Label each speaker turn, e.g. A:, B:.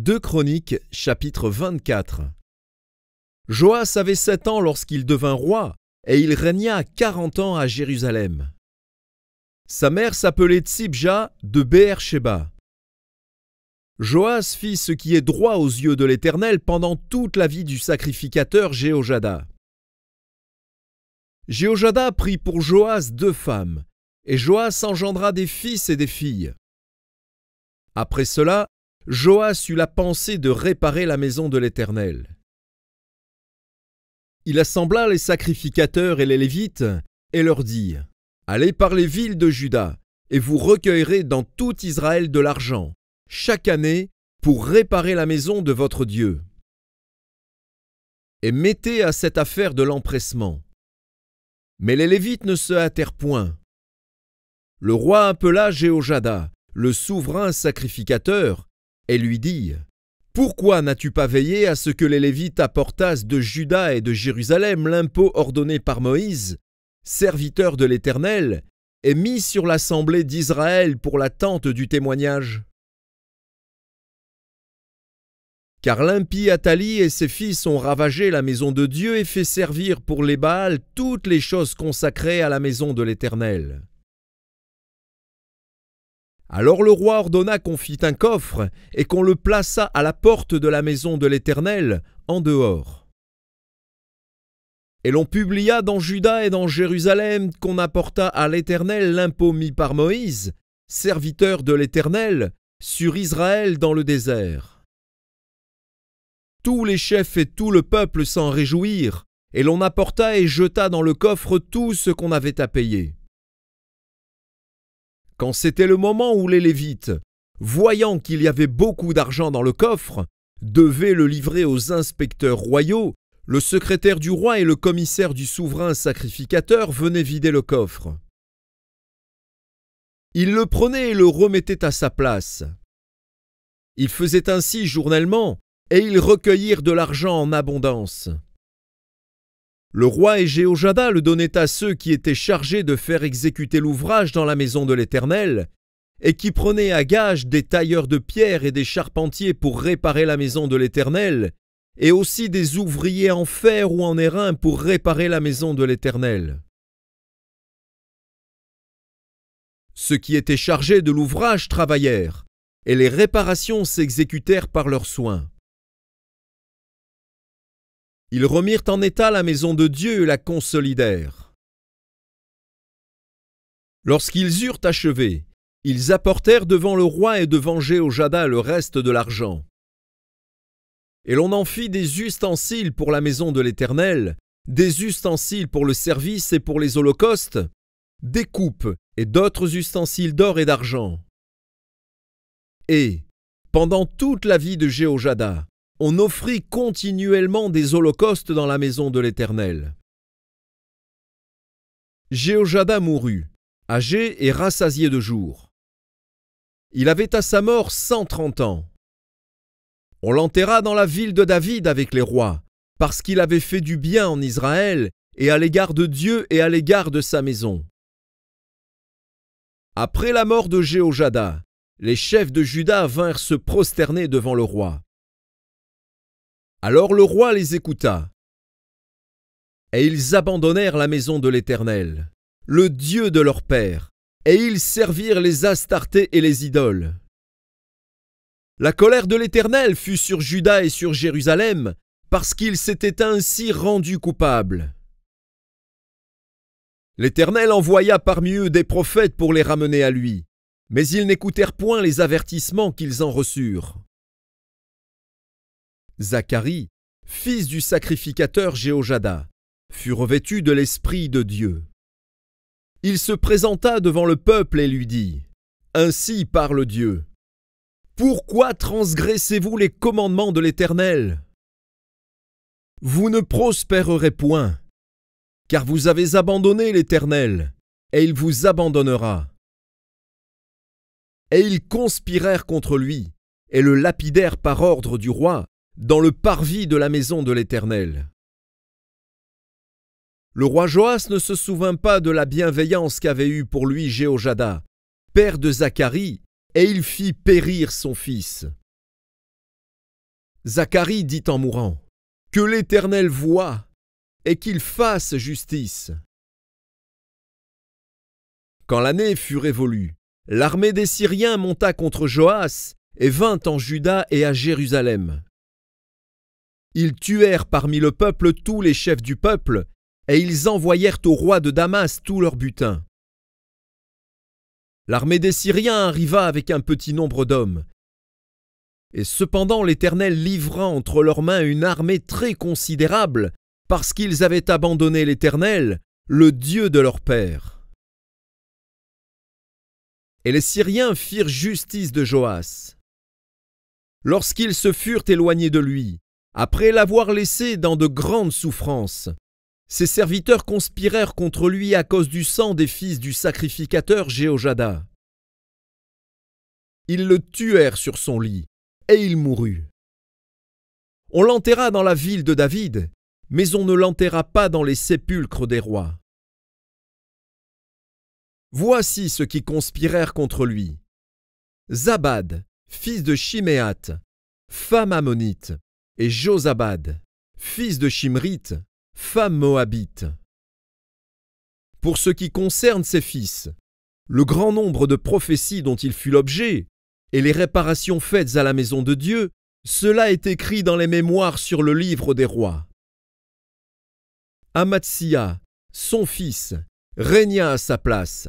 A: 2 Chroniques, chapitre 24. Joas avait 7 ans lorsqu'il devint roi, et il régna 40 ans à Jérusalem. Sa mère s'appelait Tsibja de Beër-Shéba. Joas fit ce qui est droit aux yeux de l'Éternel pendant toute la vie du sacrificateur Jéhojada. Jéhojada prit pour Joas 2 femmes, et Joas engendra des fils et des filles. Après cela, Joas eut la pensée de réparer la maison de l'Éternel. Il assembla les sacrificateurs et les Lévites et leur dit : « Allez par les villes de Juda, et vous recueillerez dans tout Israël de l'argent, chaque année, pour réparer la maison de votre Dieu. Et mettez à cette affaire de l'empressement. » Mais les Lévites ne se hâtèrent point. Le roi appela Jéhojada, le souverain sacrificateur, et lui dit : « Pourquoi n'as-tu pas veillé à ce que les Lévites apportassent de Juda et de Jérusalem l'impôt ordonné par Moïse, serviteur de l'Éternel, et mis sur l'assemblée d'Israël pour la tente du témoignage ? Car l'impie Athalie et ses fils ont ravagé la maison de Dieu et fait servir pour les Baals toutes les choses consacrées à la maison de l'Éternel. » Alors le roi ordonna qu'on fît un coffre et qu'on le plaça à la porte de la maison de l'Éternel, en dehors. Et l'on publia dans Juda et dans Jérusalem qu'on apporta à l'Éternel l'impôt mis par Moïse, serviteur de l'Éternel, sur Israël dans le désert. Tous les chefs et tout le peuple s'en réjouirent, et l'on apporta et jeta dans le coffre tout ce qu'on avait à payer. Quand c'était le moment où les Lévites, voyant qu'il y avait beaucoup d'argent dans le coffre, devaient le livrer aux inspecteurs royaux, le secrétaire du roi et le commissaire du souverain sacrificateur venaient vider le coffre. Ils le prenaient et le remettaient à sa place. Ils faisaient ainsi journellement, et ils recueillirent de l'argent en abondance. Le roi et Jéhojada le donnaient à ceux qui étaient chargés de faire exécuter l'ouvrage dans la maison de l'Éternel, et qui prenaient à gage des tailleurs de pierre et des charpentiers pour réparer la maison de l'Éternel, et aussi des ouvriers en fer ou en airain pour réparer la maison de l'Éternel. Ceux qui étaient chargés de l'ouvrage travaillèrent, et les réparations s'exécutèrent par leurs soins. Ils remirent en état la maison de Dieu et la consolidèrent. Lorsqu'ils eurent achevé, ils apportèrent devant le roi et devant Jéhojada le reste de l'argent. Et l'on en fit des ustensiles pour la maison de l'Éternel, des ustensiles pour le service et pour les holocaustes, des coupes et d'autres ustensiles d'or et d'argent. Et, pendant toute la vie de Jéhojada, on offrit continuellement des holocaustes dans la maison de l'Éternel. Jéhojada mourut, âgé et rassasié de jours. Il avait à sa mort 130 ans. On l'enterra dans la ville de David avec les rois, parce qu'il avait fait du bien en Israël et à l'égard de Dieu et à l'égard de sa maison. Après la mort de Jéhojada, les chefs de Juda vinrent se prosterner devant le roi. Alors le roi les écouta, et ils abandonnèrent la maison de l'Éternel, le Dieu de leur père, et ils servirent les Astartés et les idoles. La colère de l'Éternel fut sur Juda et sur Jérusalem, parce qu'ils s'étaient ainsi rendus coupables. L'Éternel envoya parmi eux des prophètes pour les ramener à lui, mais ils n'écoutèrent point les avertissements qu'ils en reçurent. Zacharie, fils du sacrificateur Jéhojada, fut revêtu de l'Esprit de Dieu. Il se présenta devant le peuple et lui dit : « Ainsi parle Dieu. Pourquoi transgressez-vous les commandements de l'Éternel ? Vous ne prospérerez point, car vous avez abandonné l'Éternel, et il vous abandonnera. » Et ils conspirèrent contre lui, et le lapidèrent par ordre du roi, dans le parvis de la maison de l'Éternel. Le roi Joas ne se souvint pas de la bienveillance qu'avait eue pour lui Jéhojada, père de Zacharie, et il fit périr son fils. Zacharie dit en mourant, « Que l'Éternel voie et qu'il fasse justice. » Quand l'année fut révolue, l'armée des Syriens monta contre Joas et vint en Juda et à Jérusalem. Ils tuèrent parmi le peuple tous les chefs du peuple, et ils envoyèrent au roi de Damas tout leur butin. L'armée des Syriens arriva avec un petit nombre d'hommes. Et cependant l'Éternel livra entre leurs mains une armée très considérable, parce qu'ils avaient abandonné l'Éternel, le Dieu de leur père. Et les Syriens firent justice de Joas. Lorsqu'ils se furent éloignés de lui, après l'avoir laissé dans de grandes souffrances, ses serviteurs conspirèrent contre lui à cause du sang des fils du sacrificateur Jéhojada. Ils le tuèrent sur son lit, et il mourut. On l'enterra dans la ville de David, mais on ne l'enterra pas dans les sépulcres des rois. Voici ceux qui conspirèrent contre lui. Zabad, fils de Shiméath, femme ammonite, et Josabad, fils de Shimrith, femme moabite. Pour ce qui concerne ses fils, le grand nombre de prophéties dont il fut l'objet, et les réparations faites à la maison de Dieu, cela est écrit dans les mémoires sur le livre des rois. Amatsia, son fils, régna à sa place.